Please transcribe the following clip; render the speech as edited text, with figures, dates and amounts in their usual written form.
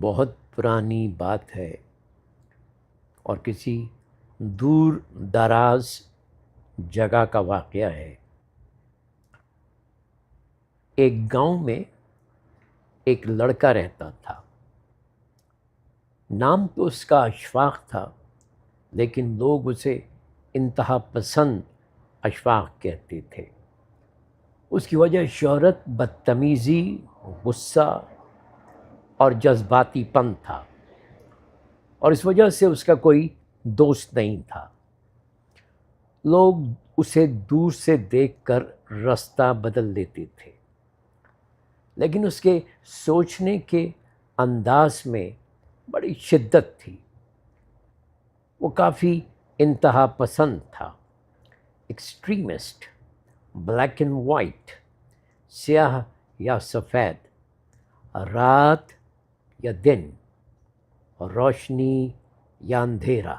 بہت پرانی بات ہے اور کسی دور دراز جگہ کا واقعہ ہے۔ ایک گاؤں میں ایک لڑکا رہتا تھا، نام تو اس کا اشفاق تھا، لیکن لوگ اسے انتہا پسند اشفاق کہتے تھے۔ اس کی وجہ شہرت، بدتمیزی، غصہ اور جذباتی پن تھا، اور اس وجہ سے اس کا کوئی دوست نہیں تھا۔ لوگ اسے دور سے دیکھ کر رستہ بدل دیتے تھے، لیکن اس کے سوچنے کے انداز میں بڑی شدت تھی۔ وہ کافی انتہا پسند تھا، ایکسٹریمسٹ، بلیک اینڈ وائٹ، سیاہ یا سفید، رات یا دن، روشنی یا اندھیرا۔